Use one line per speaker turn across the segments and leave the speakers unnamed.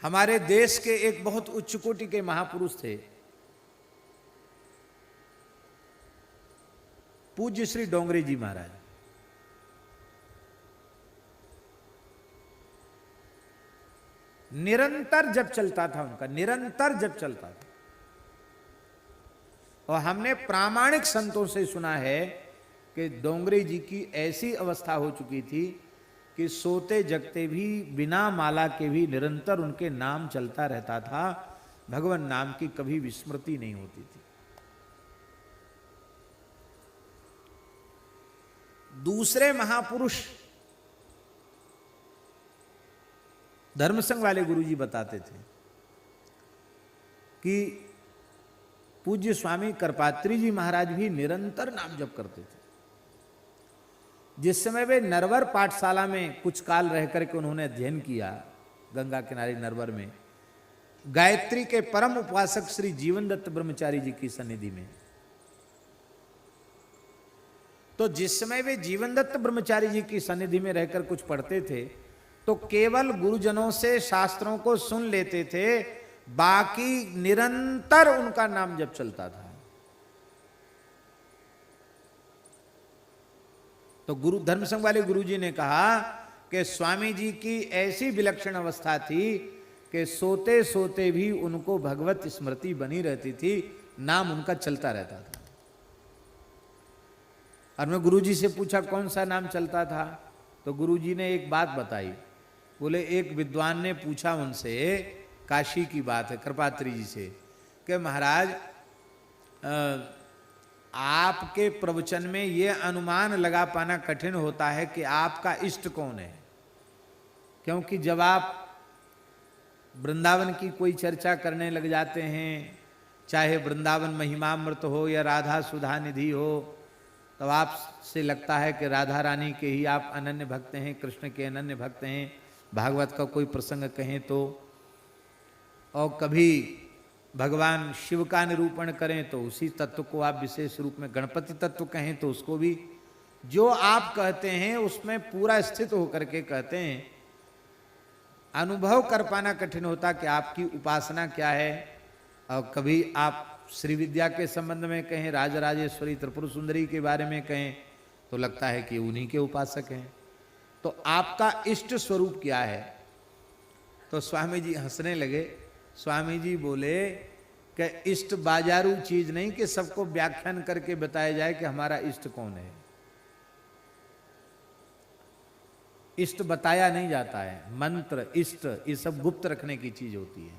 हमारे देश के एक बहुत उच्च कोटि के महापुरुष थे, पूज्य श्री डोंगरे जी महाराज। निरंतर जप चलता था उनका, निरंतर जप चलता था। और हमने प्रामाणिक संतों से सुना है कि डोंगरे जी की ऐसी अवस्था हो चुकी थी कि सोते जगते भी बिना माला के भी निरंतर उनके नाम चलता रहता था, भगवान नाम की कभी विस्मृति नहीं होती थी। दूसरे महापुरुष धर्मसंघ वाले गुरुजी बताते थे कि पूज्य स्वामी करपात्री जी महाराज भी निरंतर नाम जप करते थे। जिस समय वे नरवर पाठशाला में कुछ काल रह करके उन्होंने अध्ययन किया, गंगा किनारे नरवर में, गायत्री के परम उपासक श्री जीवन दत्त ब्रह्मचारी जी की सन्निधि में, तो जिस समय वे जीवन दत्त ब्रह्मचारी जी की सन्निधि में रहकर कुछ पढ़ते थे तो केवल गुरुजनों से शास्त्रों को सुन लेते थे, बाकी निरंतर उनका नाम जप चलता था। तो गुरु धर्मसंघ वाले गुरुजी ने कहा कि स्वामी जी की ऐसी विलक्षण अवस्था थी कि सोते सोते भी उनको भगवत स्मृति बनी रहती थी, नाम उनका चलता रहता था। और मैं गुरुजी से पूछा कौन सा नाम चलता था, तो गुरुजी ने एक बात बताई। बोले एक विद्वान ने पूछा उनसे, काशी की बात है, कृपात्री जी से, कि महाराज आपके प्रवचन में ये अनुमान लगा पाना कठिन होता है कि आपका इष्ट कौन है, क्योंकि जब आप वृंदावन की कोई चर्चा करने लग जाते हैं, चाहे वृंदावन महिमामृत हो या राधा सुधा निधि हो, तब आपसे लगता है कि राधा रानी के ही आप अनन्य भक्त हैं, कृष्ण के अनन्य भक्त हैं। भागवत का कोई प्रसंग कहें तो, और कभी भगवान शिव का निरूपण करें तो उसी तत्व को आप विशेष रूप में गणपति तत्व कहें तो उसको भी, जो आप कहते हैं उसमें पूरा स्थित होकर के कहते हैं। अनुभव कर पाना कठिन होता कि आपकी उपासना क्या है। और कभी आप श्री विद्या के संबंध में कहें, राजराजेश्वरी त्रिपुर सुंदरी के बारे में कहें तो लगता है कि उन्हीं के उपासक हैं। तो आपका इष्ट स्वरूप क्या है? तो स्वामी जी हंसने लगे। स्वामी जी बोले कि इष्ट बाजारू चीज नहीं कि सबको व्याख्यान करके बताया जाए कि हमारा इष्ट कौन है। इष्ट बताया नहीं जाता है। मंत्र, इष्ट, ये सब गुप्त रखने की चीज होती है,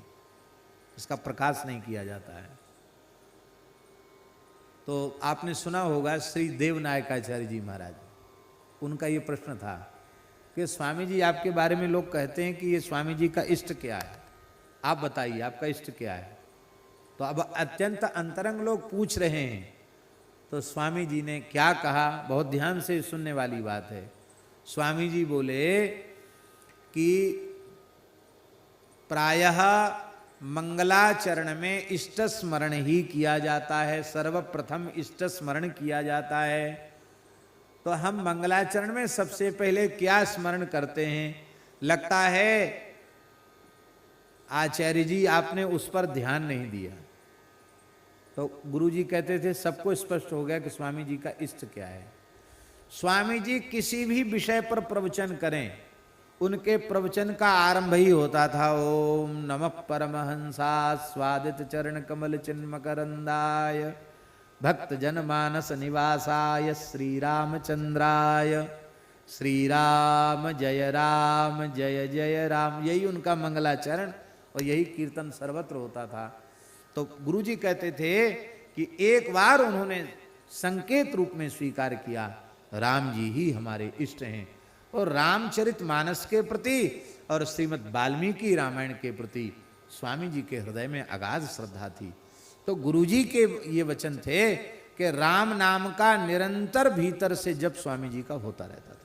इसका प्रकाश नहीं किया जाता है। तो आपने सुना होगा श्री देवनायकाचार्य जी महाराज, उनका ये प्रश्न था कि स्वामी जी आपके बारे में लोग कहते हैं कि ये स्वामी जी का इष्ट क्या है, आप बताइए आपका इष्ट क्या है। तो अब अत्यंत अंतरंग लोग पूछ रहे हैं, तो स्वामी जी ने क्या कहा, बहुत ध्यान से सुनने वाली बात है। स्वामी जी बोले कि प्रायः मंगलाचरण में इष्ट स्मरण ही किया जाता है, सर्वप्रथम इष्ट स्मरण किया जाता है। तो हम मंगलाचरण में सबसे पहले क्या स्मरण करते हैं? लगता है आचार्य जी आपने उस पर ध्यान नहीं दिया। तो गुरु जी कहते थे सबको स्पष्ट हो गया कि स्वामी जी का इष्ट क्या है। स्वामी जी किसी भी विषय पर प्रवचन करें, उनके प्रवचन का आरंभ ही होता था ओम नमः परमहंसा स्वादित चरण कमल चिन्मकरंदाय भक्त जनमानस निवासाय श्री रामचंद्राय श्री राम जय राम। यही उनका मंगलाचरण और यही कीर्तन सर्वत्र होता था। तो गुरुजी कहते थे कि एक बार उन्होंने संकेत रूप में स्वीकार किया, राम जी ही हमारे इष्ट हैं। और रामचरित मानस के प्रति और श्रीमद् वाल्मीकि रामायण के प्रति स्वामी जी के हृदय में अगाध श्रद्धा थी। तो गुरुजी के ये वचन थे कि राम नाम का निरंतर भीतर से जप स्वामी जी का होता रहता था।